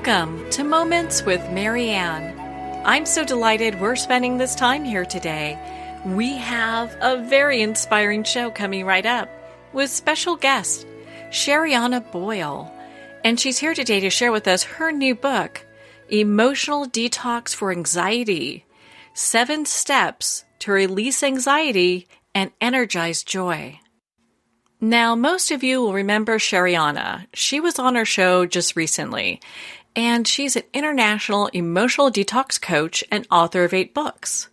Welcome to Moments with Marianne. I'm so delighted we're spending this time here today. We have a very inspiring show coming right up with special guest, Sherianna Boyle. And she's here today to share with us her new book, Emotional Detox for Anxiety, 7 Steps to Release Anxiety and Energize Joy. Now, most of you will remember Sherianna. She was on our show just recently, and she's an international emotional detox coach and author of 8 books.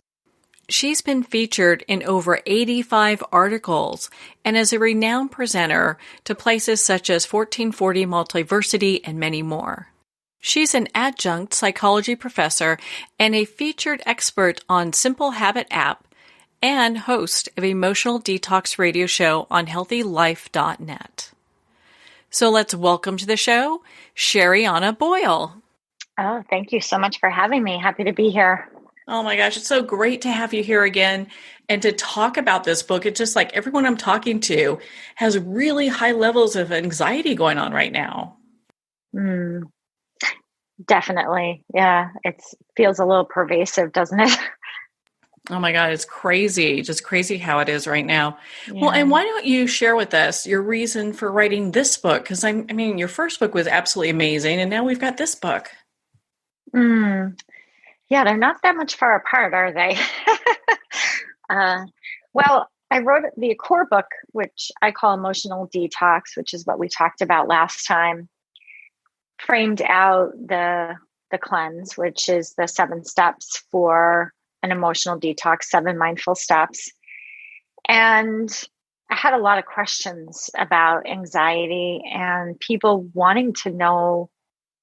She's been featured in over 85 articles and is a renowned presenter to places such as 1440 Multiversity and many more. She's an adjunct psychology professor and a featured expert on Simple Habit app and host of Emotional Detox radio show on healthylife.net. So let's welcome to the show, Sherianna Boyle. Oh, thank you so much for having me. Happy to be here. Oh my gosh, it's so great to have you here again and to talk about this book. It's just like everyone I'm talking to has really high levels of anxiety going on right now. Definitely. Yeah, it feels a little pervasive, doesn't it? Oh my God, it's crazy. Just crazy how it is right now. Yeah. Well, and why don't you share with us your reason for writing this book? Because I mean, your first book was absolutely amazing, and now we've got this book. Yeah, they're not that much far apart, are they? Well, I wrote the core book, which I call Emotional Detox, which is what we talked about last time, framed out the cleanse, which is the 7 steps for an emotional detox, 7 mindful steps. And I had a lot of questions about anxiety and people wanting to know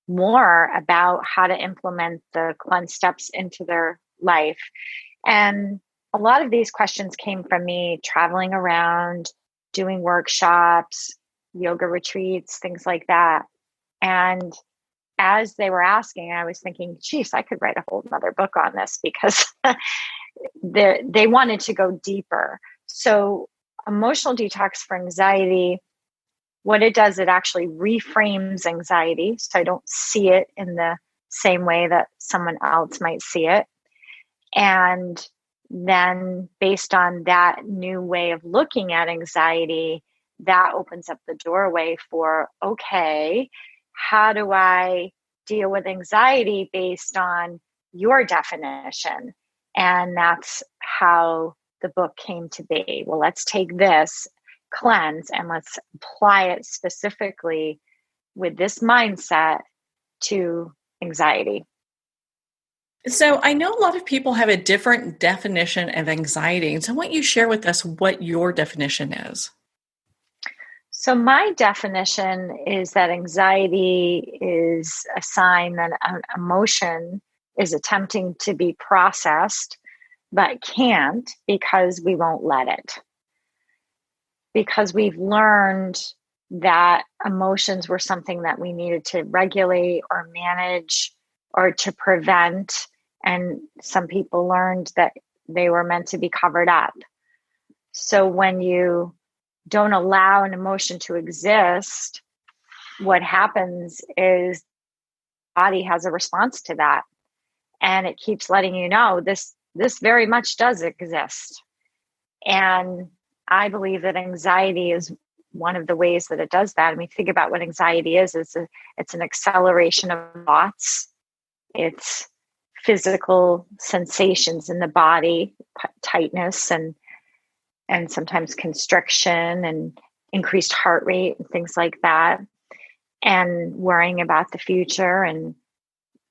more about how to implement the cleanse steps into their life. And a lot of these questions came from me traveling around, doing workshops, yoga retreats, things like that. And as they were asking, I was thinking, geez, I could write a whole other book on this because they wanted to go deeper. So emotional detox for anxiety, what it does, it actually reframes anxiety. So I don't see it in the same way that someone else might see it. And then based on that new way of looking at anxiety, that opens up the doorway for, okay, how do I deal with anxiety based on your definition? And that's how the book came to be. Well, let's take this cleanse and let's apply it specifically with this mindset to anxiety. So I know a lot of people have a different definition of anxiety. So why don't you share with us what your definition is? So my definition is that anxiety is a sign that an emotion is attempting to be processed, but can't because we won't let it. Because we've learned that emotions were something that we needed to regulate or manage or to prevent. And some people learned that they were meant to be covered up. So when you don't allow an emotion to exist, what happens is the body has a response to that. And it keeps letting you know this very much does exist. And I believe that anxiety is one of the ways that it does that. I mean, think about what anxiety is. It's an acceleration of thoughts. It's physical sensations in the body, tightness and sometimes constriction and increased heart rate and things like that, and worrying about the future and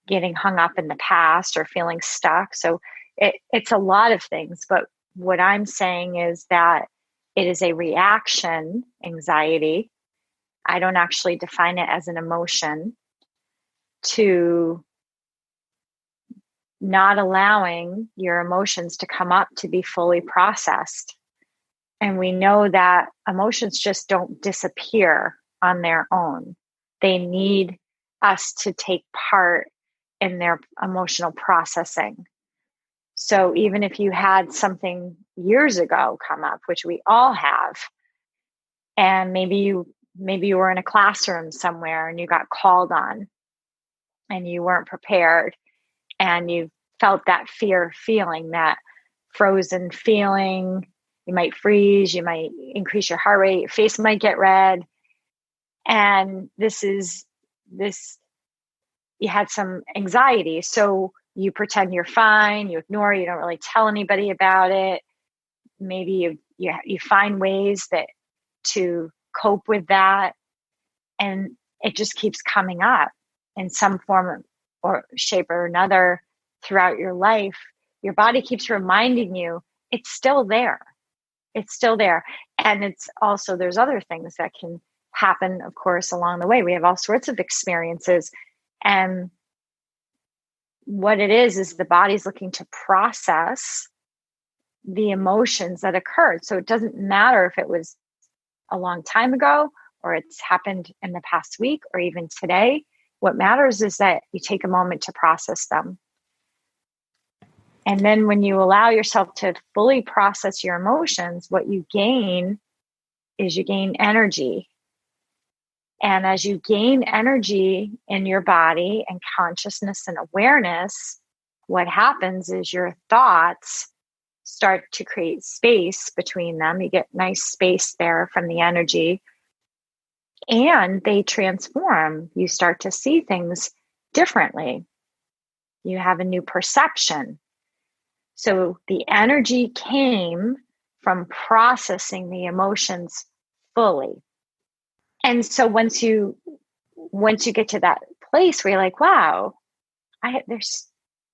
getting hung up in the past or feeling stuck. So it's a lot of things. But what I'm saying is that it is a reaction, anxiety. I don't actually define it as an emotion, to not allowing your emotions to come up to be fully processed. And we know that emotions just don't disappear on their own. They need us to take part in their emotional processing. So even if you had something years ago come up, which we all have, and maybe you were in a classroom somewhere and you got called on, and you weren't prepared, and you felt that fear feeling, that frozen feeling. You might freeze, you might increase your heart rate, your face might get red. And you had some anxiety. So you pretend you're fine, you ignore it, you don't really tell anybody about it. Maybe you find ways to cope with that. And it just keeps coming up in some form or shape or another throughout your life. Your body keeps reminding you it's still there. It's still there. And it's also, there's other things that can happen, of course, along the way. We have all sorts of experiences. And what it is the body's looking to process the emotions that occurred. So it doesn't matter if it was a long time ago or it's happened in the past week or even today. What matters is that you take a moment to process them. And then when you allow yourself to fully process your emotions, what you gain is you gain energy. And as you gain energy in your body and consciousness and awareness, what happens is your thoughts start to create space between them. You get nice space there from the energy, and they transform. You start to see things differently. You have a new perception. So the energy came from processing the emotions fully. And so once you get to that place where you're like, wow, I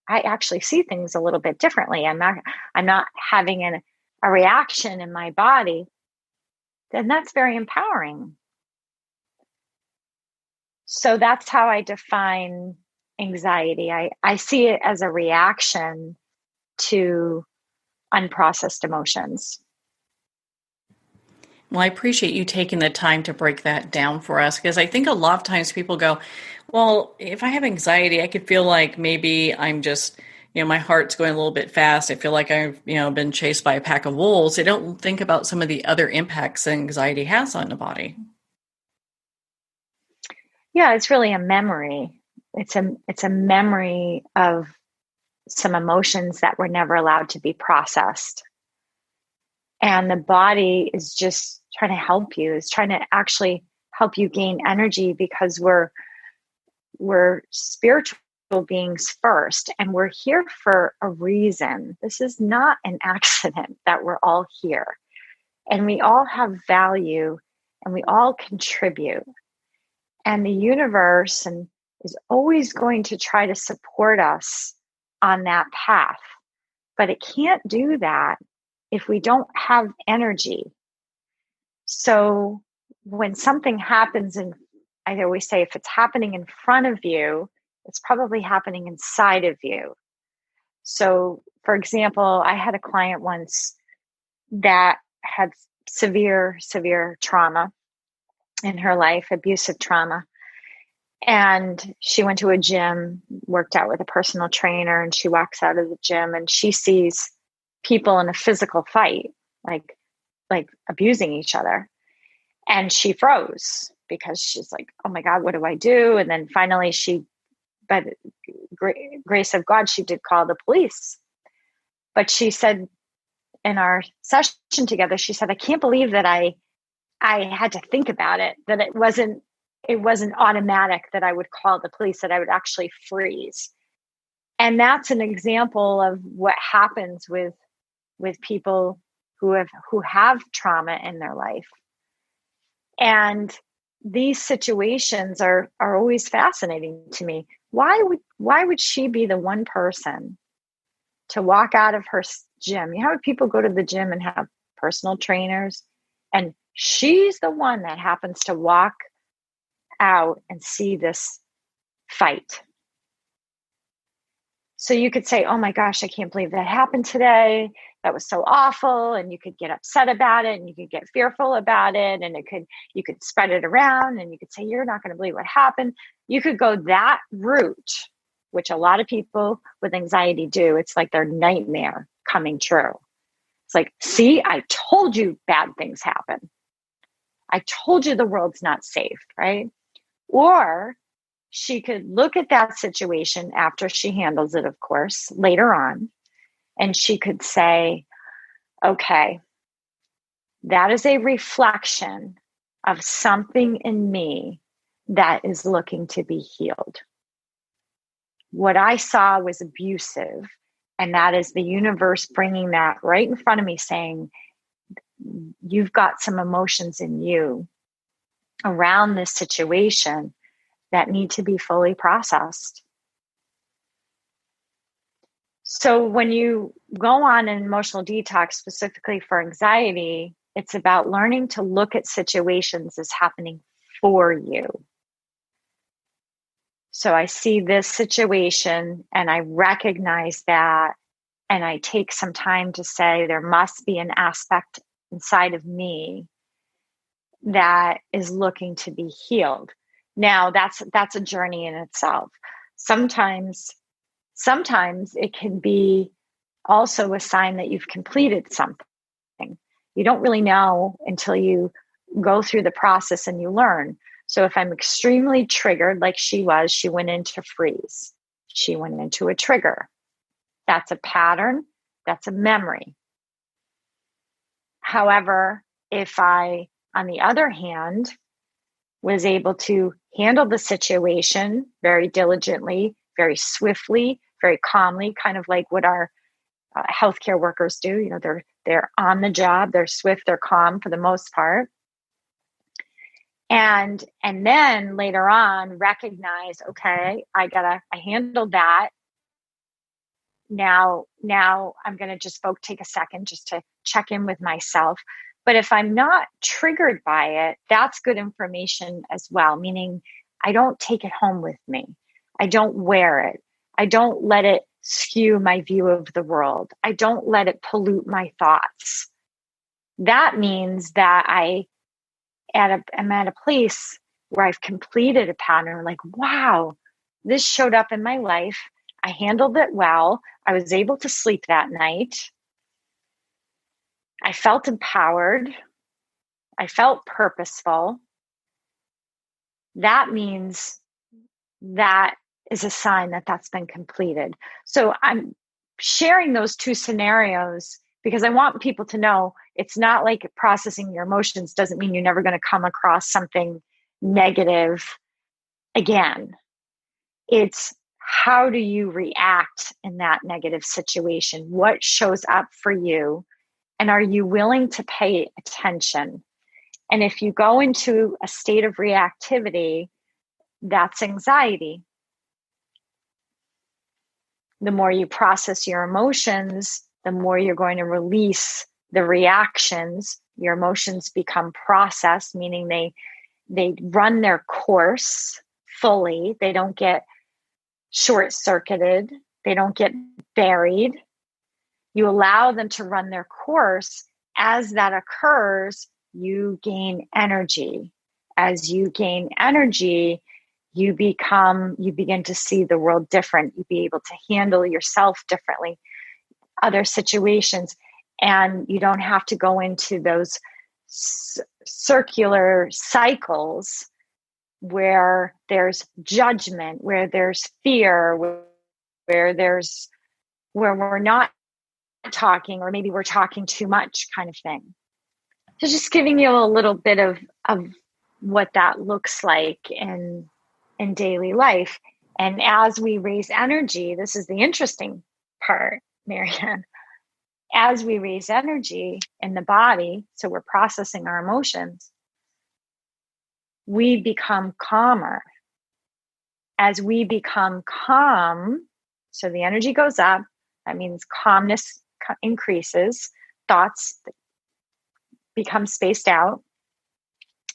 actually see things a little bit differently. I'm not having a reaction in my body. Then that's very empowering. So that's how I define anxiety. I see it as a reaction to unprocessed emotions. Well, I appreciate you taking the time to break that down for us, because I think a lot of times people go, well, if I have anxiety, I could feel like maybe I'm just, my heart's going a little bit fast. I feel like I've, been chased by a pack of wolves. They don't think about some of the other impacts anxiety has on the body. Yeah, it's really a memory. It's a memory of some emotions that were never allowed to be processed. And the body is just trying to help you, is trying to actually help you gain energy, because we're spiritual beings first, and we're here for a reason. This is not an accident that we're all here. And we all have value, and we all contribute. And the universe is always going to try to support us on that path. But it can't do that if we don't have energy. So when something happens, and I always say, if it's happening in front of you, it's probably happening inside of you. So, for example, I had a client once that had severe trauma in her life, abusive trauma. And she went to a gym, worked out with a personal trainer, and she walks out of the gym and she sees people in a physical fight, like abusing each other. And she froze because she's like, oh my God, what do I do? And then finally by the grace of God, she did call the police. But she said in our session together, she said, I can't believe that I had to think about it, that it wasn't automatic that I would call the police, that I would actually freeze. And that's an example of what happens with people who have trauma in their life. And these situations are always fascinating to me. Why would she be the one person to walk out of her gym? You know how people go to the gym and have personal trainers, and she's the one that happens to walk out and see this fight. So you could say, oh my gosh, I can't believe that happened today. That was so awful. And you could get upset about it, and you could get fearful about it. And you could spread it around, and you could say, you're not going to believe what happened. You could go that route, which a lot of people with anxiety do. It's like their nightmare coming true. It's like, see, I told you bad things happen. I told you the world's not safe, right? Or she could look at that situation after she handles it, of course, later on, and she could say, okay, that is a reflection of something in me that is looking to be healed. What I saw was abusive, and that is the universe bringing that right in front of me saying, you've got some emotions in you around this situation that need to be fully processed. So when you go on an emotional detox, specifically for anxiety, it's about learning to look at situations as happening for you. So I see this situation and I recognize that, and I take some time to say there must be an aspect inside of me that is looking to be healed. Now that's a journey in itself. Sometimes it can be also a sign that you've completed something. You don't really know until you go through the process and you learn. So if I'm extremely triggered, like she went into freeze. She went into a trigger. That's a pattern. That's a memory. However, if I, on the other hand, was able to handle the situation very diligently, very swiftly, very calmly, kind of like what our healthcare workers do. You know, they're on the job, they're swift, they're calm for the most part. And then later on recognize, okay, I handled that. Now I'm going to just take a second just to check in with myself. But if I'm not triggered by it, that's good information as well, meaning I don't take it home with me. I don't wear it. I don't let it skew my view of the world. I don't let it pollute my thoughts. That means that I'm at a place where I've completed a pattern, like, wow, this showed up in my life. I handled it well. I was able to sleep that night. I felt empowered. I felt purposeful. That means that is a sign that that's been completed. So I'm sharing those two scenarios because I want people to know it's not like processing your emotions doesn't mean you're never going to come across something negative again. It's how do you react in that negative situation? What shows up for you? And are you willing to pay attention? And if you go into a state of reactivity, that's anxiety. The more you process your emotions, the more you're going to release the reactions. Your emotions become processed, meaning they run their course fully. They don't get short-circuited. They don't get buried. You allow them to run their course. As that occurs, you gain energy. As you gain energy, you begin to see the world different. You be able to handle yourself differently, other situations, and you don't have to go into those circular cycles where there's judgment, where there's fear, where we're not talking, or maybe we're talking too much, kind of thing. So just giving you a little bit of what that looks like in daily life. And as we raise energy, this is the interesting part, Marianne. As we raise energy in the body, so we're processing our emotions, we become calmer. As we become calm, so the energy goes up, that means calmness increases, thoughts become spaced out.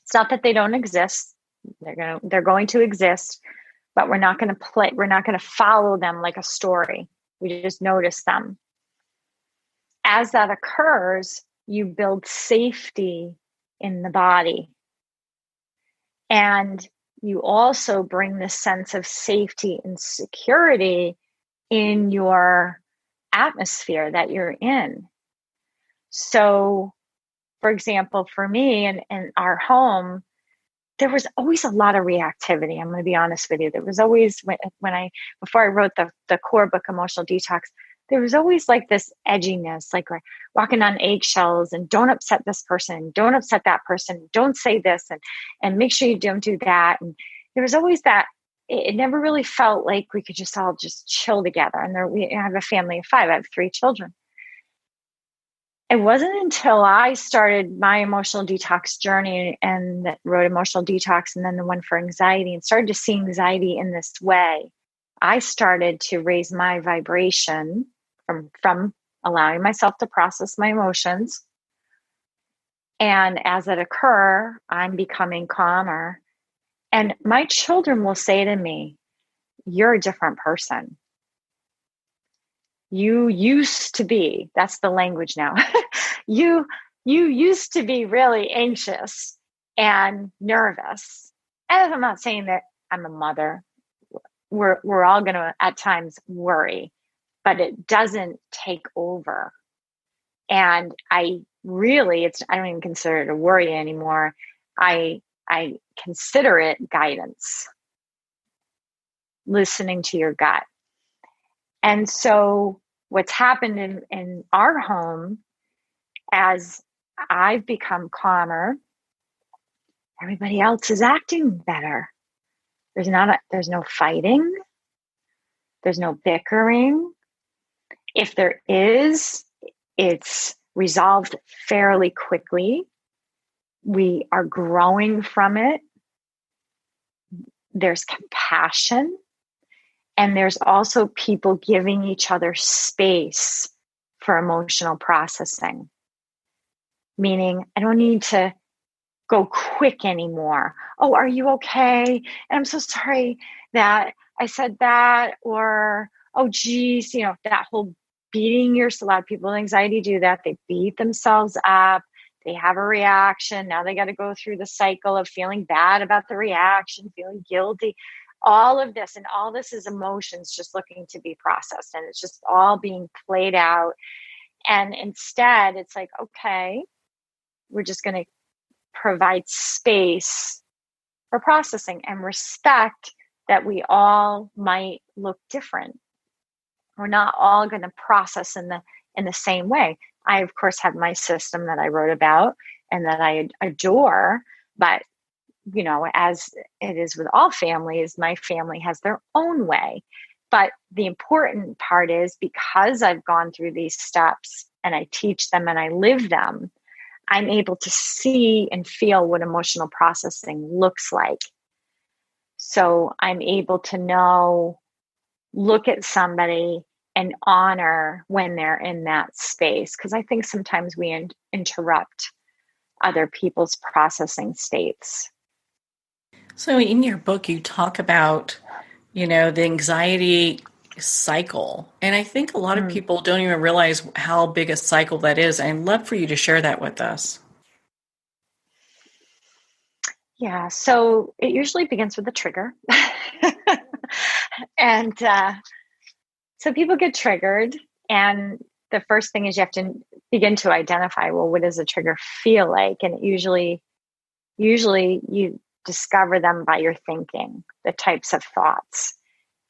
It's not that they don't exist. They're going to exist, but we're not going to follow them like a story. We just notice them. As that occurs, you build safety in the body. And you also bring this sense of safety and security in your atmosphere that you're in. So, for example, for me in our home, there was always a lot of reactivity. I'm going to be honest with you. There was always, before I wrote the core book, Emotional Detox, there was always like this edginess, like walking on eggshells, and don't upset this person, don't upset that person, don't say this, and make sure you don't do that. And there was always that. It never really felt like we could just all just chill together. And I have a family of 5. I have 3 children. It wasn't until I started my emotional detox journey and wrote Emotional Detox, and then the one for anxiety, and started to see anxiety in this way, I started to raise my vibration from allowing myself to process my emotions. And as it occurs, I'm becoming calmer. And my children will say to me, "You're a different person. You used to be," that's the language now. You used to be really anxious and nervous. And I'm not saying that I'm a mother. We're all going to at times worry, but it doesn't take over. And I don't even consider it a worry anymore. I consider it guidance, listening to your gut. And so what's happened in our home, as I've become calmer, everybody else is acting better. There's no fighting. There's no bickering. If there is, it's resolved fairly quickly. We are growing from it. There's compassion. And there's also people giving each other space for emotional processing. Meaning, I don't need to go quick anymore. "Oh, are you okay? And I'm so sorry that I said that," or, "Oh, geez," that whole beating a lot of people with anxiety do that. They beat themselves up. They have a reaction. Now they got to go through the cycle of feeling bad about the reaction, feeling guilty, all of this. And all this is emotions just looking to be processed. And it's just all being played out. And instead, it's like, okay, we're just going to provide space for processing and respect that we all might look different. We're not all going to process in the same way. I, of course, have my system that I wrote about and that I adore, but as it is with all families, my family has their own way. But the important part is, because I've gone through these steps and I teach them and I live them, I'm able to see and feel what emotional processing looks like. So I'm able to look at somebody and honor when they're in that space. Because I think sometimes we interrupt other people's processing states. So in your book, you talk about, the anxiety cycle. And I think a lot of people don't even realize how big a cycle that is. I'd love for you to share that with us. Yeah, so it usually begins with a trigger. And so people get triggered. And the first thing is you have to begin to identify, well, what does a trigger feel like? And it usually you discover them by your thinking, the types of thoughts,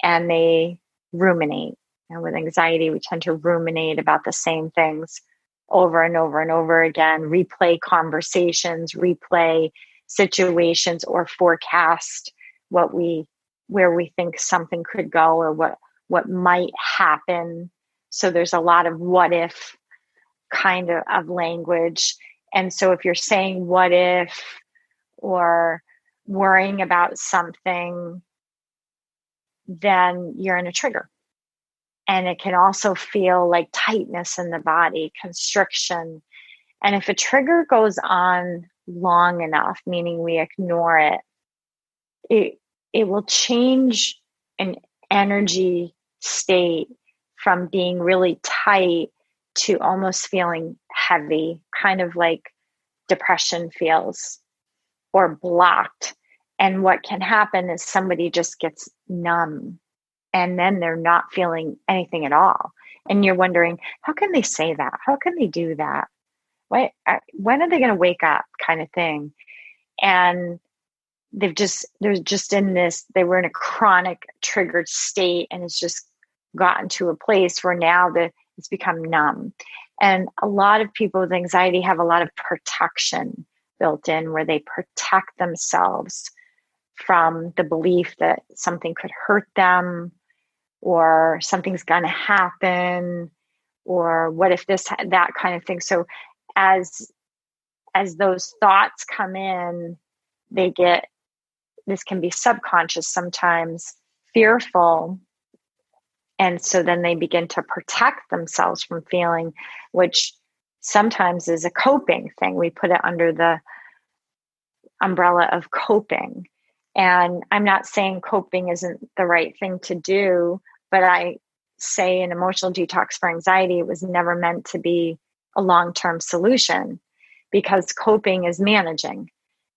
and they ruminate. And with anxiety, we tend to ruminate about the same things over and over and over again, replay conversations, replay situations, or forecast where we think something could go, or what might happen. So there's a lot of what if kind of language. And so if you're saying what if, or worrying about something, then you're in a trigger. And it can also feel like tightness in the body, constriction. And if a trigger goes on long enough, meaning we ignore it, it will change an energy state from being really tight to almost feeling heavy, kind of like depression feels, or blocked. And what can happen is somebody just gets numb, and then they're not feeling anything at all. And you're wondering, how can they say that? How can they do that? When are they going to wake up, kind of thing? And they're just in this, they were in a chronic triggered state, and it's just gotten to a place where now it's become numb. And a lot of people with anxiety have a lot of protection built in, where they protect themselves from the belief that something could hurt them, or something's going to happen, or what if this, that kind of thing. So as those thoughts come in, this can be subconscious, sometimes fearful. And so then they begin to protect themselves from feeling, which sometimes is a coping thing. We put it under the umbrella of coping. And I'm not saying coping isn't the right thing to do, but I say an emotional detox for anxiety, it was never meant to be a long-term solution, because coping is managing.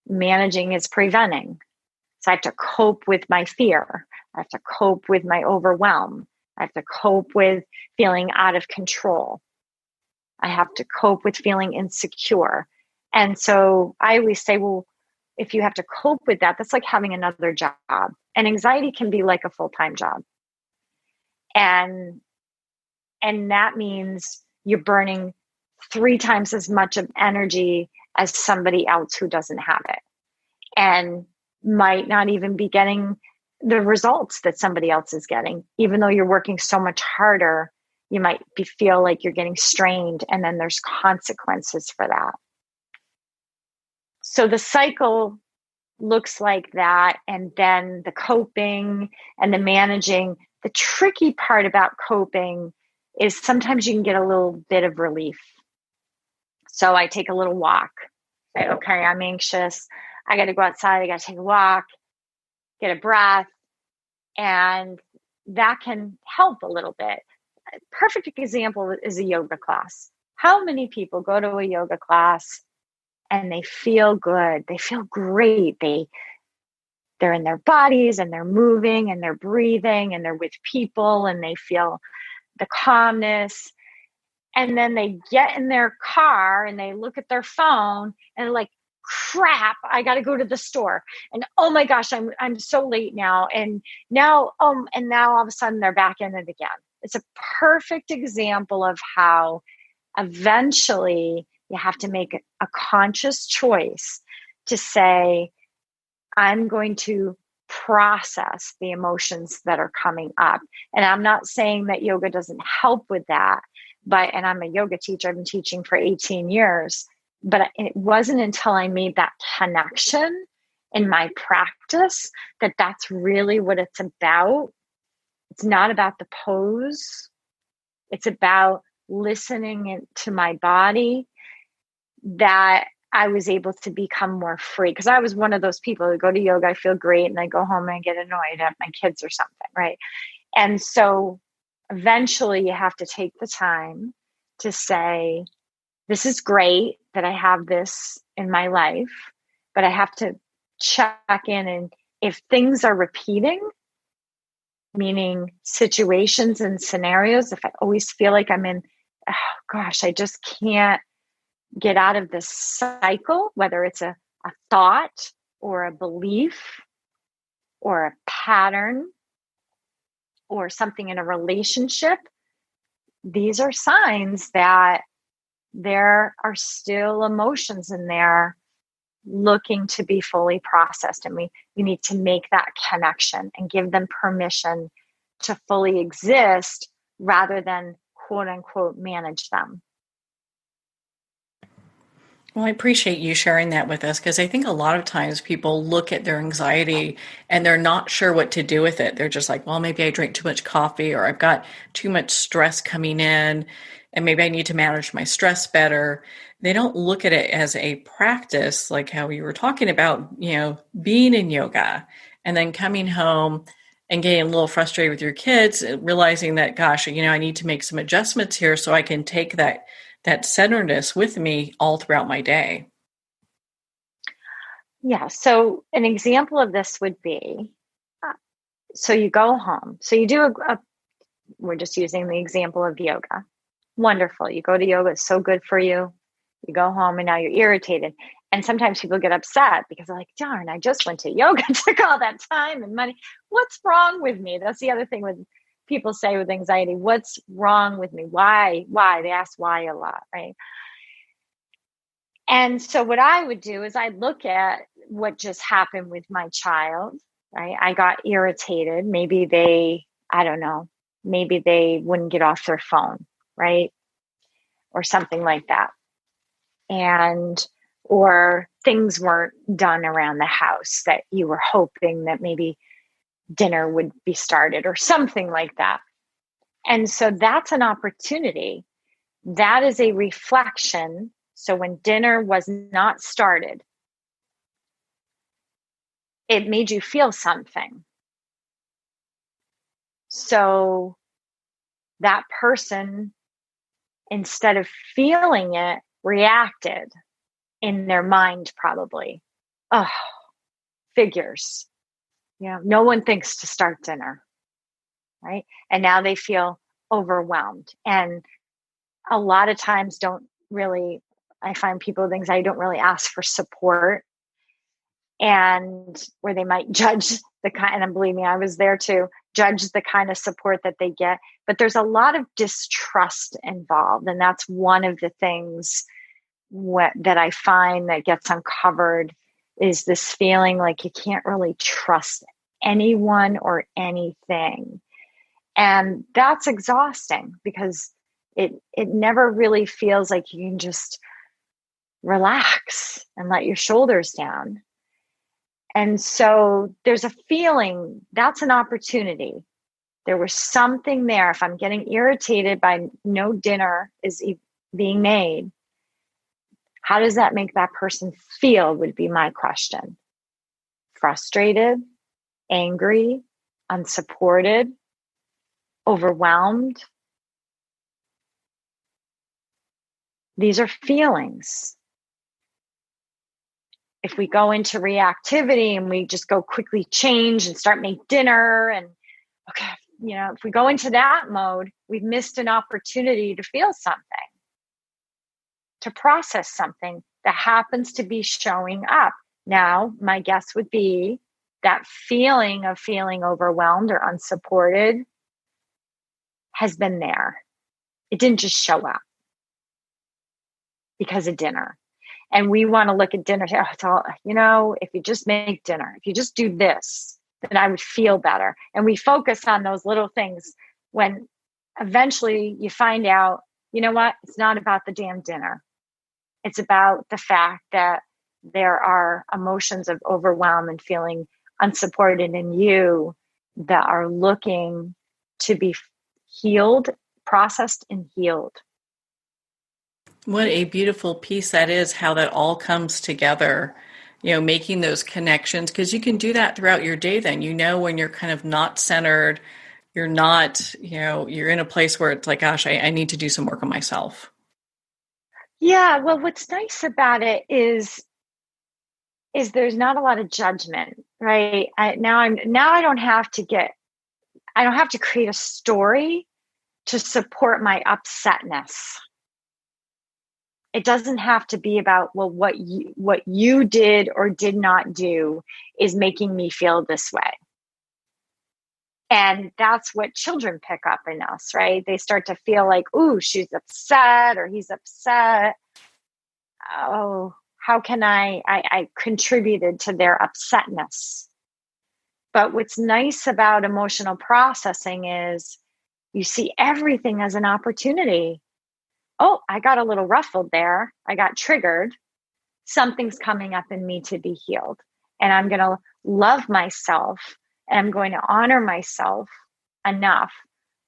Managing is preventing. So I have to cope with my fear. I have to cope with my overwhelm. I have to cope with feeling out of control. I have to cope with feeling insecure. And so I always say, well, if you have to cope with that, that's like having another job. And anxiety can be like a full-time job. And that means you're burning 3 times as much of energy as somebody else who doesn't have it, and might not even be getting the results that somebody else is getting. Even though you're working so much harder, you might feel like you're getting strained, and then there's consequences for that. So the cycle looks like that, and then the coping and the managing. The tricky part about coping is sometimes you can get a little bit of relief. So I take a little walk. Say, okay, I'm anxious. I got to go outside. I got to take a walk, get a breath. And that can help a little bit. A perfect example is a yoga class. How many people go to a yoga class and they feel good? They feel great. They're in their bodies, and they're moving, and they're breathing, and they're with people, and they feel the calmness. And then they get in their car and they look at their phone and like, crap, I got to go to the store. And oh my gosh, I'm so late now. And now all of a sudden they're back in it again. It's a perfect example of how eventually you have to make a conscious choice to say, I'm going to process the emotions that are coming up. And I'm not saying that yoga doesn't help with that, and I'm a yoga teacher. I've been teaching for 18 years, but it wasn't until I made that connection in my practice that that's really what it's about. It's not about the pose. It's about listening to my body, that I was able to become more free. Because I was one of those people who go to yoga, I feel great, and I go home and I get annoyed at my kids or something, right? And so eventually you have to take the time to say, this is great that I have this in my life, but I have to check in. And if things are repeating, meaning situations and scenarios, if I always feel like I'm in, oh gosh, I just can't get out of this cycle, whether it's a thought or a belief or a pattern or something in a relationship, these are signs that there are still emotions in there looking to be fully processed. And we need to make that connection and give them permission to fully exist rather than quote unquote manage them. Well, I appreciate you sharing that with us, because I think a lot of times people look at their anxiety and they're not sure what to do with it. They're just like, well, maybe I drink too much coffee, or I've got too much stress coming in, and maybe I need to manage my stress better. They don't look at it as a practice, like how we were talking about, being in yoga and then coming home and getting a little frustrated with your kids, realizing that, gosh, I need to make some adjustments here so I can take that centeredness with me all throughout my day. Yeah. So an example of this would be, so you go home. So you do we're just using the example of yoga. Wonderful. You go to yoga. It's so good for you. You go home and now you're irritated. And sometimes people get upset because they're like, darn, I just went to yoga, took all that time and money. What's wrong with me? That's the other thing with people say with anxiety. What's wrong with me? Why? They ask why a lot, right? And so what I would do is I'd look at what just happened with my child, right? I got irritated. Maybe I don't know, maybe they wouldn't get off their phone, right? Or something like that. Or things weren't done around the house that you were hoping that maybe dinner would be started or something like that. And so that's an opportunity. That is a reflection. So when dinner was not started, it made you feel something. So that person, instead of feeling it, reacted in their mind probably. Oh, figures. No one thinks to start dinner, right? And now they feel overwhelmed. And a lot of times I find people with anxiety don't really ask for support, and where they might judge the kind, and believe me, I was there too, judge the kind of support that they get. But there's a lot of distrust involved. And that's one of the things that I find that gets uncovered, is this feeling like you can't really trust anyone or anything. And that's exhausting because it never really feels like you can just relax and let your shoulders down. And so there's a feeling, that's an opportunity. There was something there. If I'm getting irritated by no dinner is being made, how does that make that person feel would be my question. Frustrated, angry, unsupported, overwhelmed. These are feelings. If we go into reactivity and we just go quickly change and start make dinner and okay, if we go into that mode, we've missed an opportunity to feel something, to process something that happens to be showing up. Now, my guess would be that feeling of feeling overwhelmed or unsupported has been there. It didn't just show up because of dinner. And we want to look at dinner. Oh, it's all, if you just make dinner, if you just do this, then I would feel better. And we focus on those little things when eventually you find out, you know what? It's not about the damn dinner. It's about the fact that there are emotions of overwhelm and feeling unsupported in you that are looking to be healed, processed, and healed. What a beautiful piece that is, how that all comes together, making those connections, because you can do that throughout your day then, when you're kind of not centered, you're not, you're in a place where it's like, gosh, I need to do some work on myself. Yeah, well, what's nice about it is there's not a lot of judgment, right? I don't have to create a story to support my upsetness. It doesn't have to be about, well, what you did or did not do is making me feel this way. And that's what children pick up in us, right? They start to feel like, ooh, she's upset or he's upset. Oh, how can I contributed to their upsetness. But what's nice about emotional processing is you see everything as an opportunity. Oh, I got a little ruffled there. I got triggered. Something's coming up in me to be healed. And I'm going to love myself and I'm going to honor myself enough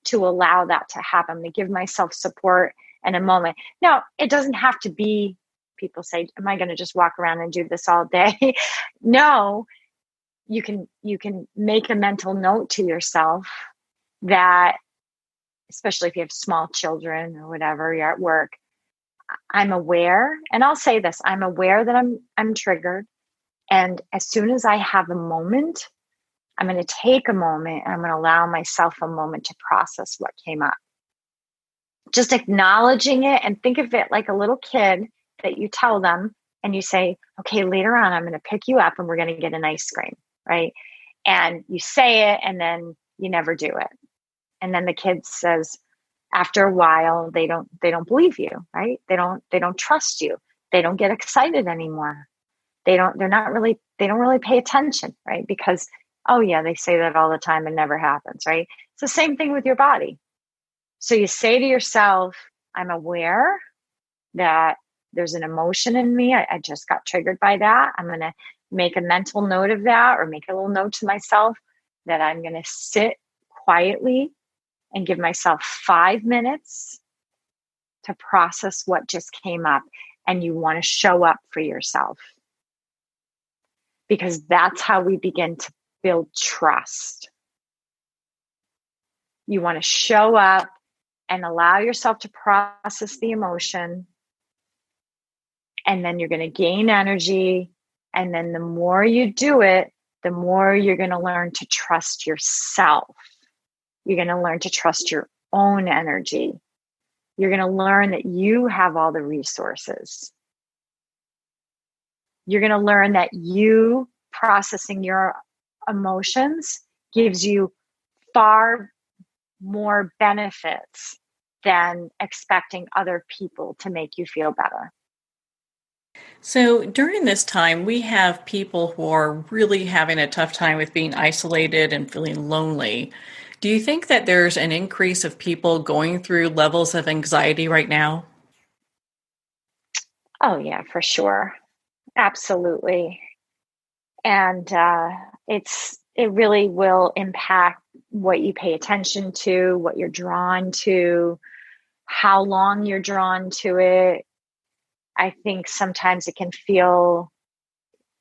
to allow that to happen, to give myself support in a moment. Now, it doesn't have to be, people say, am I going to just walk around and do this all day? No, you can make a mental note to yourself that, especially if you have small children or whatever, you're at work, I'm aware, and I'll say this, I'm aware that I'm triggered. And as soon as I have a moment, I'm going to take a moment and I'm going to allow myself a moment to process what came up. Just acknowledging it, and think of it like a little kid that you tell them and you say, okay, later on, I'm going to pick you up and we're going to get an ice cream, right? And you say it and then you never do it. And then the kid says, after a while, they don't believe you, right? They don't trust you. They don't get excited anymore. They don't really pay attention, right? Because, oh yeah, they say that all the time and never happens, right? It's the same thing with your body. So you say to yourself, I'm aware that there's an emotion in me. I just got triggered by that. I'm going to make a mental note of that, or make a little note to myself that I'm going to sit quietly and give myself 5 minutes to process what just came up. And you want to show up for yourself, because that's how we begin to build trust. You want to show up and allow yourself to process the emotion. And then you're going to gain energy. And then the more you do it, the more you're going to learn to trust yourself. You're going to learn to trust your own energy. You're going to learn that you have all the resources. You're going to learn that you processing your emotions gives you far more benefits than expecting other people to make you feel better. So during this time, we have people who are really having a tough time with being isolated and feeling lonely. Do you think that there's an increase of people going through levels of anxiety right now? Oh, yeah, for sure. Absolutely. And it really will impact what you pay attention to, what you're drawn to, how long you're drawn to it. I think sometimes it can feel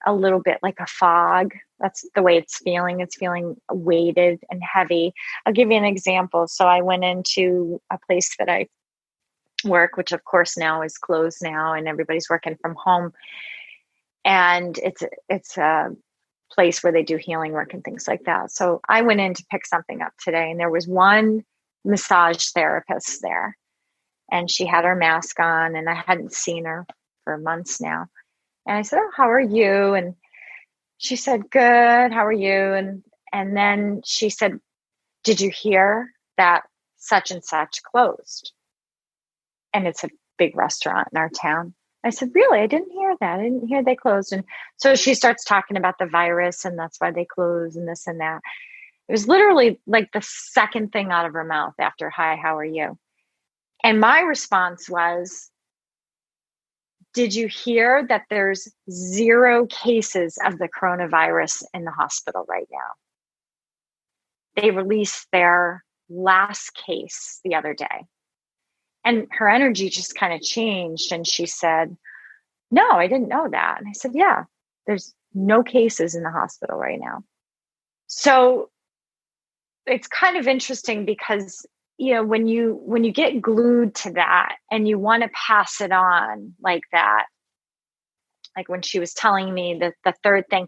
a little bit like a fog. That's the way it's feeling. It's feeling weighted and heavy. I'll give you an example. So I went into a place that I work, which of course now is closed now, and everybody's working from home. And it's a place where they do healing work and things like that. So I went in to pick something up today, and there was one massage therapist there, and she had her mask on, and I hadn't seen her for months now. And I said, "Oh, how are you?" And she said, "Good. How are you?" And then she said, "Did you hear that such and such closed?" And it's a big restaurant in our town. I said, "Really? I didn't hear that. I didn't hear they closed." And so she starts talking about the virus, and that's why they closed, and this and that. It was literally like the second thing out of her mouth after, "Hi, how are you?" And my response was, "Did you hear that there's 0 cases of the coronavirus in the hospital right now?" They released their last case the other day. And her energy just kind of changed. And she said, "No, I didn't know that." And I said, "Yeah, there's no cases in the hospital right now." So it's kind of interesting because, when you get glued to that and you want to pass it on like that, like when she was telling me the third thing,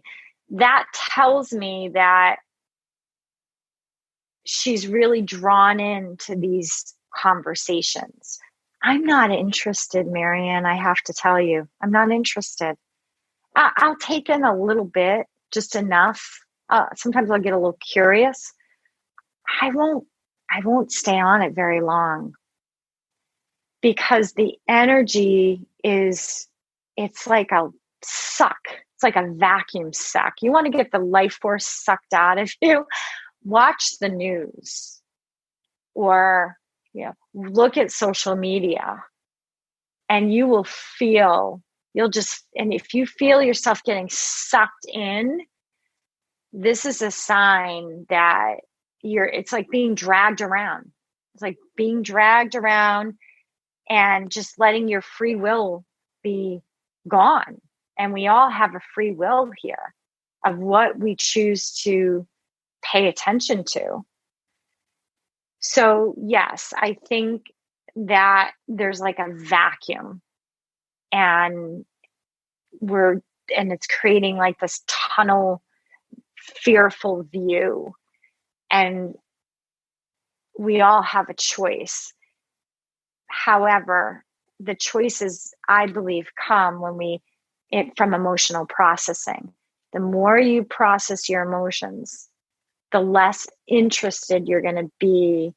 that tells me that she's really drawn into these conversations. I'm not interested, Marianne. I have to tell you, I'm not interested. I'll take in a little bit, just enough. Sometimes I'll get a little curious. I won't stay on it very long, because the energy it's like a suck. It's like a vacuum suck. You want to get the life force sucked out of you. Watch the news, or look at social media, and you'll just, and if you feel yourself getting sucked in, this is a sign that it's like being dragged around. It's like being dragged around and just letting your free will be gone. And we all have a free will here of what we choose to pay attention to. So yes, I think that there's like a vacuum, and it's creating like this tunnel, fearful view. And we all have a choice. However, the choices, I believe, come when we it from emotional processing. The more you process your emotions, the less interested you're going to be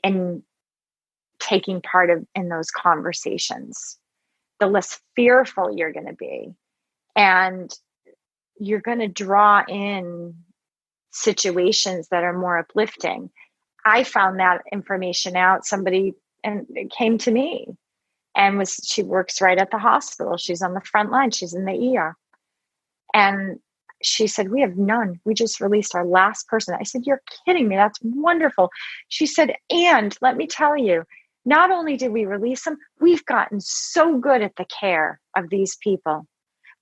in taking part in those conversations, the less fearful you're going to be. And you're going to draw in situations that are more uplifting. I found that information out. Somebody and it came to me and she works right at the hospital. She's on the front line. She's in the ER. And she said, we have none. We just released our last person. I said, you're kidding me. That's wonderful. She said, and let me tell you, not only did we release them, we've gotten so good at the care of these people.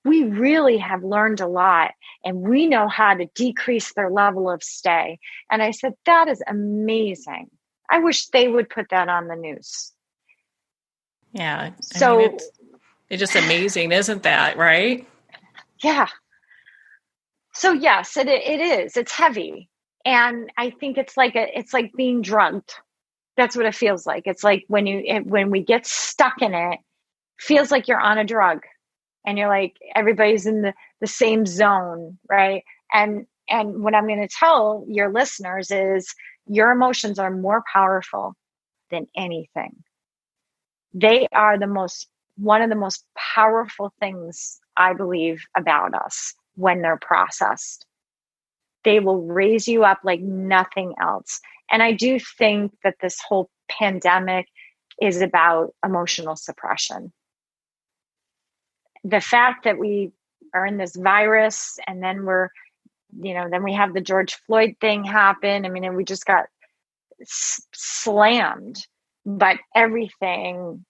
We really have learned a lot, and we know how to decrease their level of stay. And I said, that is amazing. I wish they would put that on the news. Yeah. So I mean, it's just amazing, isn't that, right? Yeah. So yes, it is. It's heavy. And I think it's like being drugged. That's what it feels like. It's like when we get stuck in it, feels like you're on a drug and you're like, everybody's in the same zone. Right. And what I'm going to tell your listeners is your emotions are more powerful than anything. They are one of the most powerful things I believe about us when they're processed. They will raise you up like nothing else. And I do think that this whole pandemic is about emotional suppression. The fact that we are in this virus and then then we have the George Floyd thing happen. I mean, and we just got slammed, but everything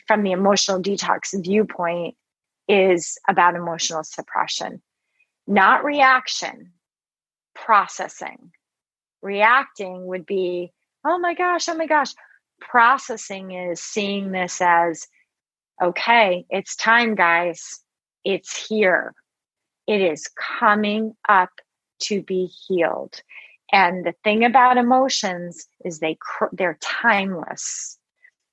from the emotional detox viewpoint is about emotional suppression, not reaction. Processing. Reacting would be, oh my gosh. Processing is seeing this as, okay, it's time, guys. It's here. It is coming up to be healed. And the thing about emotions is they're timeless.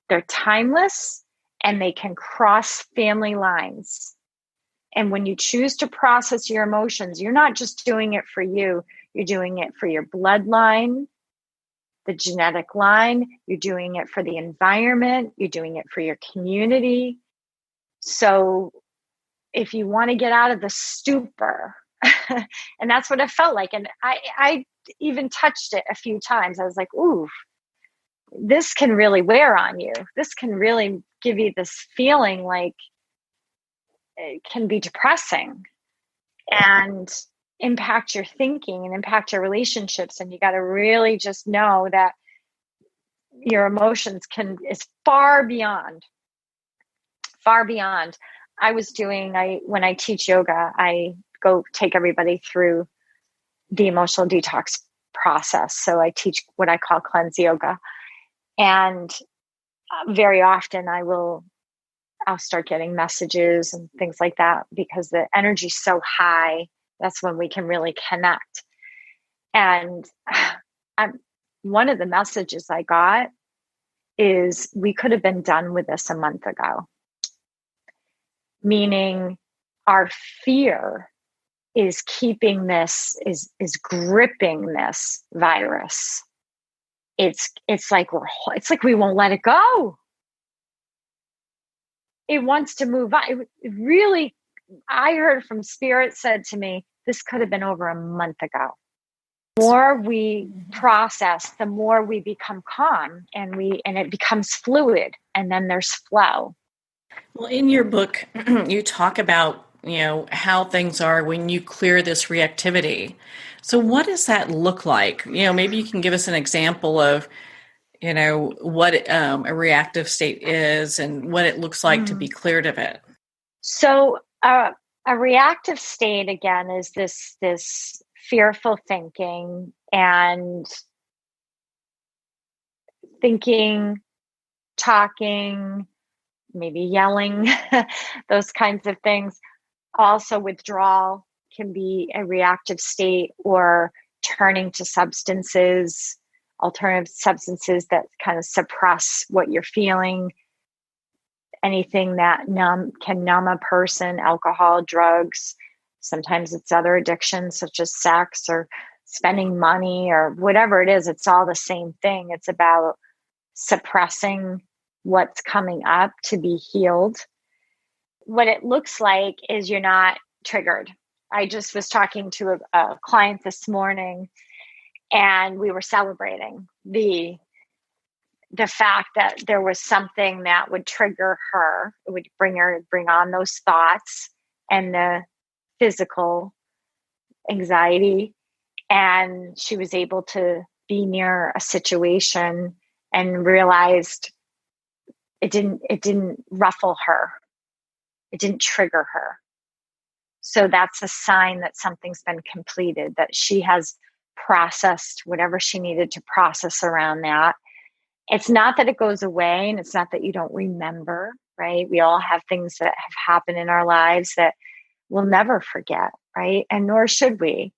They're timeless and they can cross family lines. And when you choose to process your emotions, you're not just doing it for you. You're doing it for your bloodline, the genetic line. You're doing it for the environment. You're doing it for your community. So if you want to get out of the stupor, and that's what it felt like. And I even touched it a few times. I was like, ooh, this can really wear on you. This can really give you this feeling like it can be depressing and impact your thinking and impact your relationships. And you got to really just know that your emotions is far beyond. When I teach yoga, I go take everybody through the emotional detox process. So I teach what I call cleanse yoga. And very often I'll start getting messages and things like that because the energy's so high. That's when we can really connect. And one of the messages I got is we could have been done with this a month ago. Meaning our fear is keeping this, is gripping this virus. It's like we won't let it go. It wants to move on. It really, I heard from Spirit said to me, this could have been over a month ago. The more we process, the more we become calm and it becomes fluid, and then there's flow. Well, in your book, you talk about, how things are when you clear this reactivity. So what does that look like? Maybe you can give us an example of, what a reactive state is and what it looks like to be cleared of it. So a reactive state, again, is this fearful thinking and talking, maybe yelling, those kinds of things. Also, withdrawal can be a reactive state, or turning to alternative substances that kind of suppress what you're feeling. anything that can numb a person, alcohol, drugs. Sometimes it's other addictions such as sex or spending money or whatever it is. It's all the same thing. It's about suppressing what's coming up to be healed. What it looks like is you're not triggered. I just was talking to a client this morning, and we were celebrating the fact that there was something that would trigger her. It would bring on those thoughts and the physical anxiety. And she was able to be near a situation and realized it didn't ruffle her. It didn't trigger her. So that's a sign that something's been completed, that she has processed whatever she needed to process around that. It's not that it goes away, and it's not that you don't remember, right? We all have things that have happened in our lives that we'll never forget, right? And nor should we.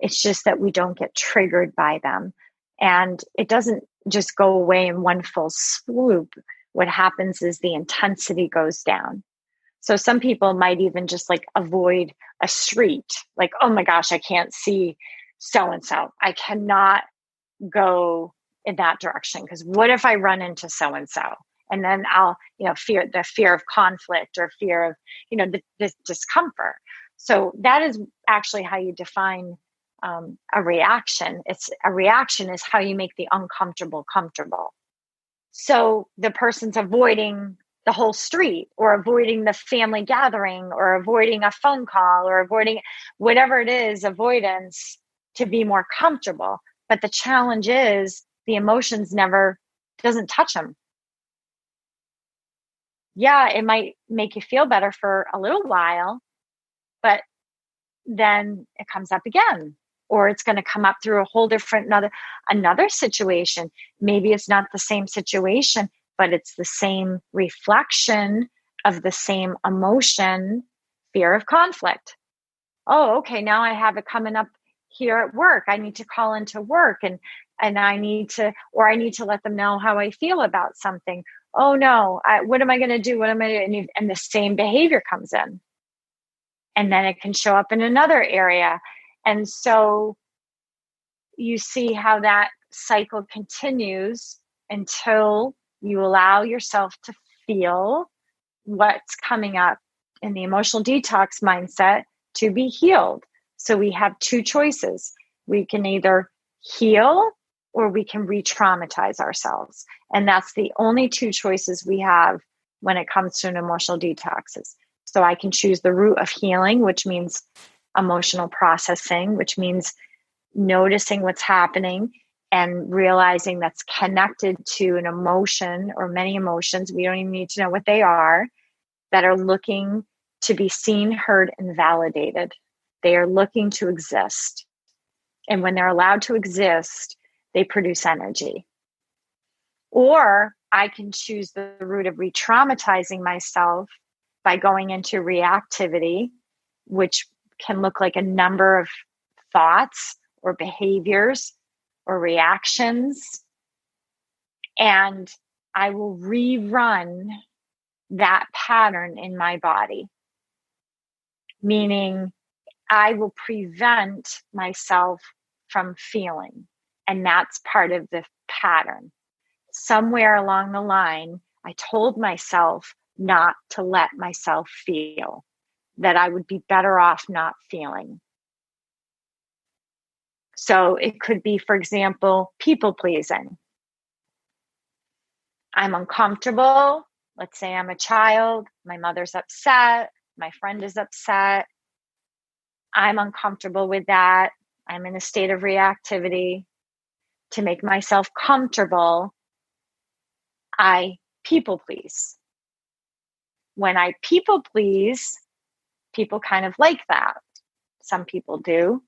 It's just that we don't get triggered by them. And it doesn't just go away in one full swoop. What happens is the intensity goes down. So some people might even just like avoid a street. Like, oh my gosh, I can't see so-and-so. I cannot go in that direction because what if I run into so-and-so? And then I'll, fear of conflict or fear of, the discomfort. So that is actually how you define a reaction. A reaction is how you make the uncomfortable comfortable. So the person's avoiding the whole street or avoiding the family gathering or avoiding a phone call or avoiding whatever it is, avoidance to be more comfortable. But the challenge is the emotions doesn't touch them. Yeah, it might make you feel better for a little while, but then it comes up again, or it's going to come up through a whole different another situation. Maybe it's not the same situation, but it's the same reflection of the same emotion, fear of conflict. Oh, okay, now I have it coming up here at work. I need to call into work and I need to let them know how I feel about something. Oh no, what am I going to do? What am I doing? And the same behavior comes in. And then it can show up in another area. And so you see how that cycle continues until you allow yourself to feel what's coming up in the emotional detox mindset to be healed. So we have two choices. We can either heal or we can re-traumatize ourselves. And that's the only two choices we have when it comes to an emotional detox. So I can choose the route of healing, which means emotional processing, which means noticing what's happening and realizing that's connected to an emotion or many emotions. We don't even need to know what they are, that are looking to be seen, heard, and validated. They are looking to exist. And when they're allowed to exist, they produce energy. Or I can choose the route of re-traumatizing myself by going into reactivity, which can look like a number of thoughts or behaviors or reactions. And I will rerun that pattern in my body, meaning I will prevent myself from feeling. And that's part of the pattern. Somewhere along the line, I told myself not to let myself feel, that I would be better off not feeling. So it could be, for example, people pleasing. I'm uncomfortable. Let's say I'm a child. My mother's upset. My friend is upset. I'm uncomfortable with that. I'm in a state of reactivity. To make myself comfortable, I people please. When I people please, people kind of like that. Some people do.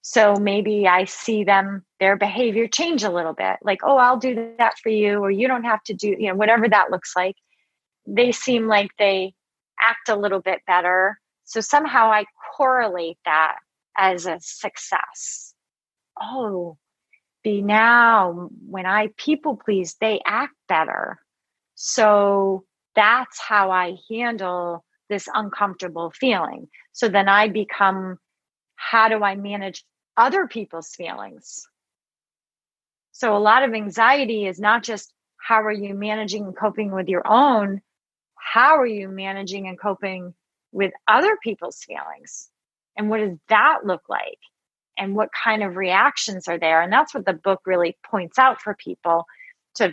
So maybe I see their behavior change a little bit. Like, oh, I'll do that for you, or you don't have to do, whatever that looks like. They seem like they act a little bit better. So somehow I correlate that as a success. Oh, now when I people please, they act better. So that's how I handle this uncomfortable feeling. So then I become, how do I manage other people's feelings? So a lot of anxiety is not just how are you managing and coping with your own, how are you managing and coping with other people's feelings? And what does that look like? And what kind of reactions are there? And that's what the book really points out for people. So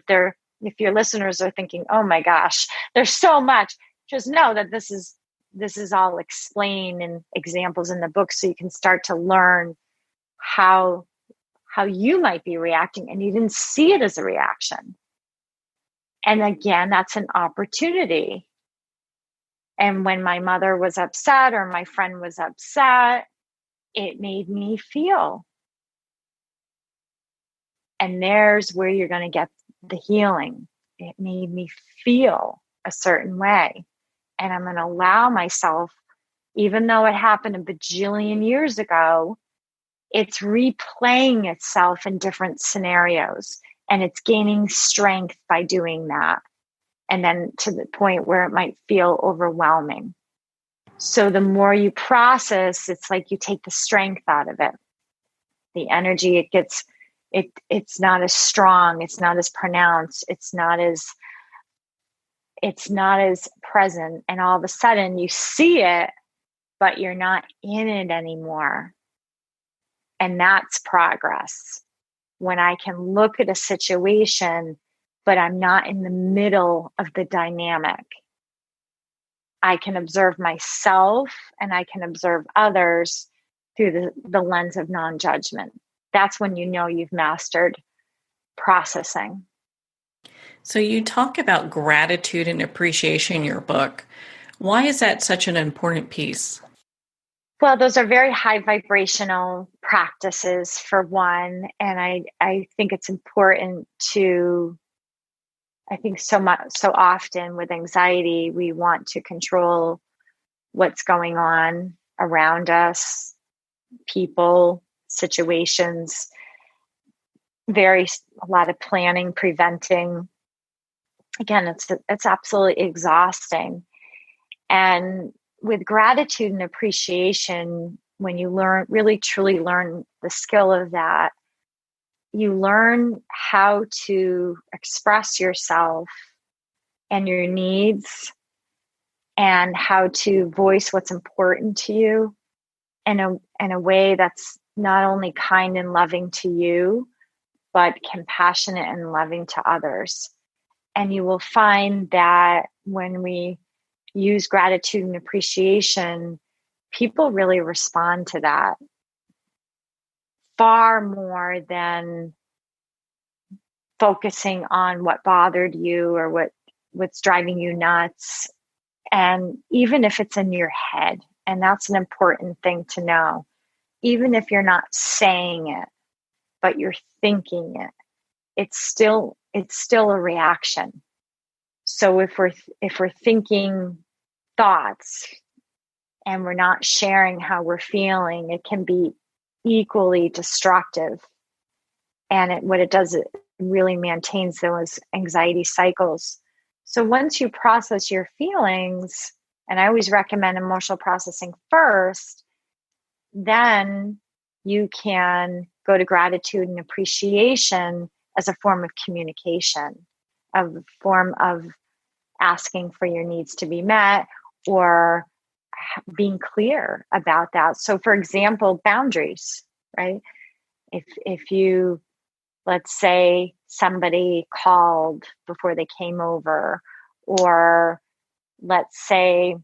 if your listeners are thinking, oh my gosh, there's so much, just know that this is all explained in examples in the book, so you can start to learn how you might be reacting and you didn't see it as a reaction. And again, that's an opportunity. And when my mother was upset or my friend was upset, it made me feel. And there's where you're going to get the healing. It made me feel a certain way. And I'm going to allow myself, even though it happened a bajillion years ago, it's replaying itself in different scenarios. And it's gaining strength by doing that. And then to the point where it might feel overwhelming. So the more you process, it's like you take the strength out of it. The energy, it's not as strong, it's not as pronounced, it's not as present. And all of a sudden you see it, but you're not in it anymore. And that's progress. When I can look at a situation, but I'm not in the middle of the dynamic. I can observe myself and I can observe others through the lens of non-judgment. That's when you know you've mastered processing. So you talk about gratitude and appreciation in your book. Why is that such an important piece? Well, those are very high vibrational practices, for one. And I think it's important to, I think so often with anxiety, we want to control what's going on around us, people, situations, a lot of planning, preventing. Again, it's absolutely exhausting. And with gratitude and appreciation, when you really truly learn the skill of that, you learn how to express yourself and your needs and how to voice what's important to you in a way that's not only kind and loving to you, but compassionate and loving to others. And you will find that when we use gratitude and appreciation, people really respond to that far more than focusing on what bothered you or what's driving you nuts. And even if it's in your head, and that's an important thing to know, even if you're not saying it, but you're thinking it, it's still a reaction. So if we're thinking thoughts and we're not sharing how we're feeling, it can be equally destructive. And what it does, it really maintains those anxiety cycles. So once you process your feelings, and I always recommend emotional processing first, then you can go to gratitude and appreciation as a form of communication, a form of asking for your needs to be met or being clear about that. So for example, boundaries, right? If you, let's say somebody called before they came over, or let's say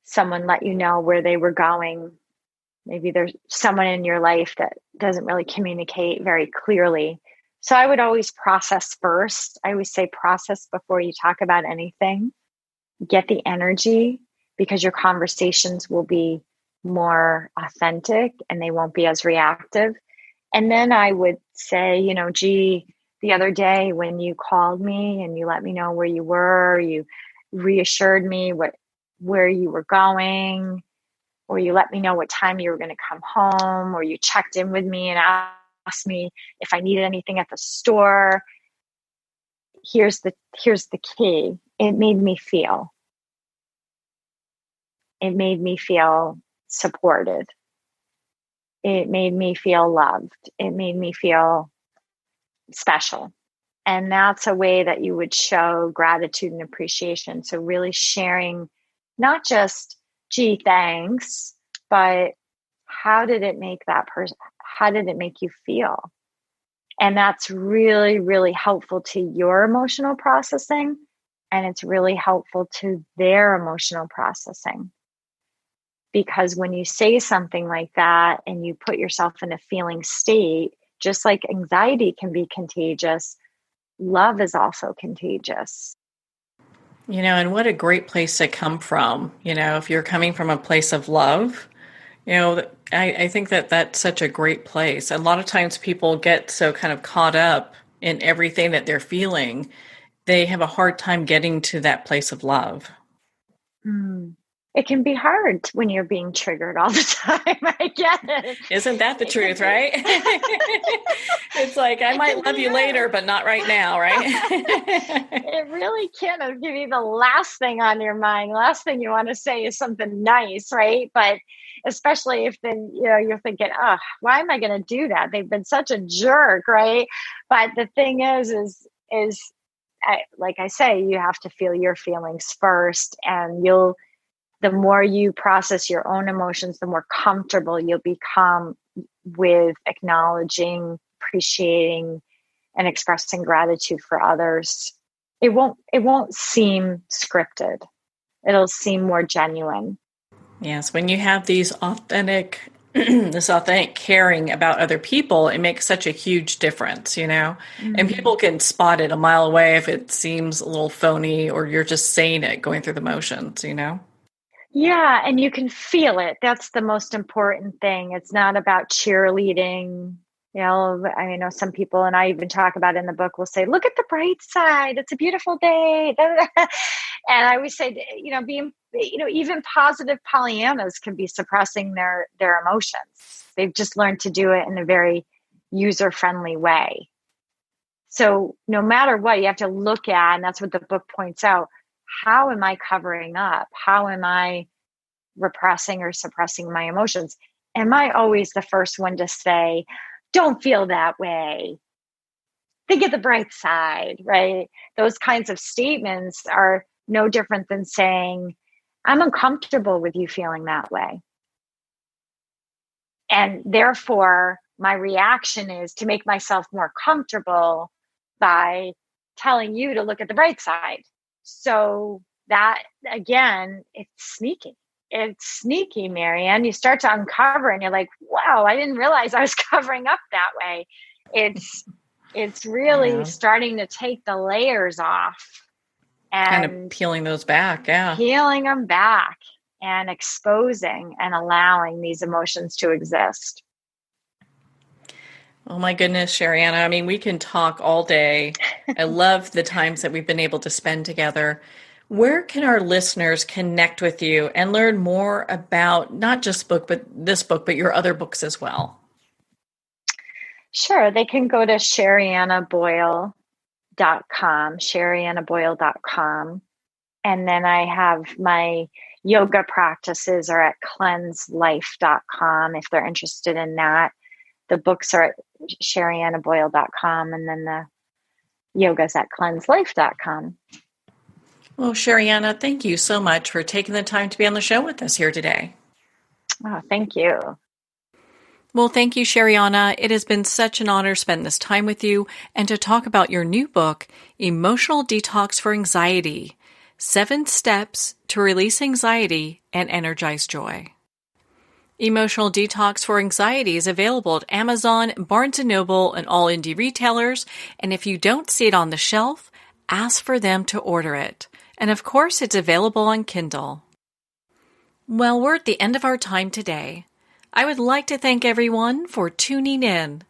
someone let you know where they were going. Maybe there's someone in your life that doesn't really communicate very clearly. So I would always process first. I always say process before you talk about anything. Get the energy, because your conversations will be more authentic and they won't be as reactive. And then I would say, gee, the other day when you called me and you let me know where you were, you reassured me where you were going, or you let me know what time you were going to come home, or you checked in with me and asked me if I needed anything at the store. Here's the key. it made me feel. It made me feel supported. It made me feel loved. It made me feel special. And that's a way that you would show gratitude and appreciation. So really sharing not just, gee, thanks, but how did it make that person, how did it make you feel? And that's really, really helpful to your emotional processing. And it's really helpful to their emotional processing. Because when you say something like that and you put yourself in a feeling state, just like anxiety can be contagious, love is also contagious. And what a great place to come from. If you're coming from a place of love, I think that that's such a great place. A lot of times people get so kind of caught up in everything that they're feeling, they have a hard time getting to that place of love. It can be hard when you're being triggered all the time. I get it. Isn't that the truth, right? It's like, I might love you later, but not right now, right? It really can. It'll give you the last thing on your mind. Last thing you want to say is something nice, right? But especially if then, you're thinking, oh, why am I going to do that? They've been such a jerk, right? But the thing is like I say, you have to feel your feelings first, and the more you process your own emotions, the more comfortable you'll become with acknowledging, appreciating, and expressing gratitude for others. It won't seem scripted. It'll seem more genuine. Yes, when you have this authentic caring about other people, it makes such a huge difference, and people can spot it a mile away if it seems a little phony or you're just saying it, going through the motions. Yeah, and you can feel it. That's the most important thing. It's not about cheerleading. I know some people, and I even talk about it in the book, will say, look at the bright side. It's a beautiful day. And I always say, even positive Pollyannas can be suppressing their emotions. They've just learned to do it in a very user-friendly way. So no matter what, you have to look at, and that's what the book points out, how am I covering up? How am I repressing or suppressing my emotions? Am I always the first one to say, don't feel that way? Think of the bright side, right? Those kinds of statements are no different than saying, I'm uncomfortable with you feeling that way. And therefore, my reaction is to make myself more comfortable by telling you to look at the bright side. So that, again, it's sneaky. It's sneaky, Marianne. You start to uncover and you're like, wow, I didn't realize I was covering up that way. It's really starting to take the layers off and kind of peeling those back. Yeah. Peeling them back and exposing and allowing these emotions to exist. Oh my goodness, Sherianna. I mean, we can talk all day. I love the times that we've been able to spend together. Where can our listeners connect with you and learn more about not just this book, but your other books as well? Sure. They can go to shariannaboyle.com, shariannaboyle.com. And then I have my yoga practices are at cleanselife.com if they're interested in that. The books are at shariannaboyle.com, and then the yoga's at cleanselife.com. Well, Sherianna, thank you so much for taking the time to be on the show with us here today. Oh, thank you. Well, thank you, Sherianna. It has been such an honor to spend this time with you and to talk about your new book, Emotional Detox for Anxiety: 7 Steps to Release Anxiety and Energize Joy. Emotional Detox for Anxiety is available at Amazon, Barnes & Noble, and all indie retailers. And if you don't see it on the shelf, ask for them to order it. And of course, it's available on Kindle. Well, we're at the end of our time today. I would like to thank everyone for tuning in.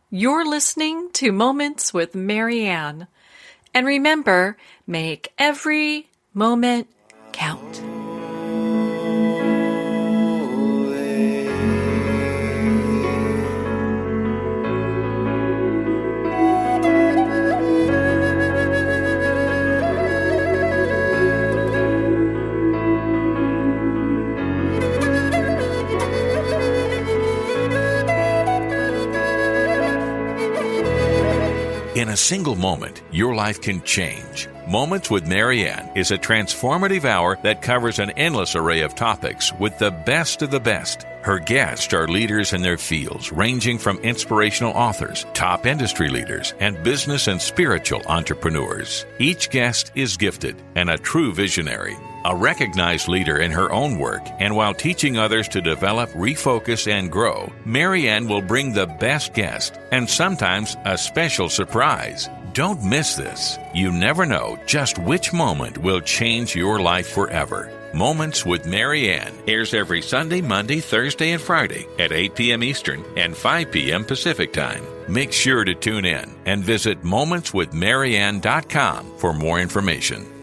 You're listening to Moments with Marianne. And remember, make every moment count. In a single moment, your life can change. Moments with Marianne is a transformative hour that covers an endless array of topics with the best of the best. Her guests are leaders in their fields, ranging from inspirational authors, top industry leaders, and business and spiritual entrepreneurs. Each guest is gifted and a true visionary, a recognized leader in her own work, and while teaching others to develop, refocus, and grow, Marianne will bring the best guest and sometimes a special surprise. Don't miss this. You never know just which moment will change your life forever. Moments with Marianne airs every Sunday, Monday, Thursday, and Friday at 8 p.m. Eastern and 5 p.m. Pacific Time. Make sure to tune in and visit momentswithmarianne.com for more information.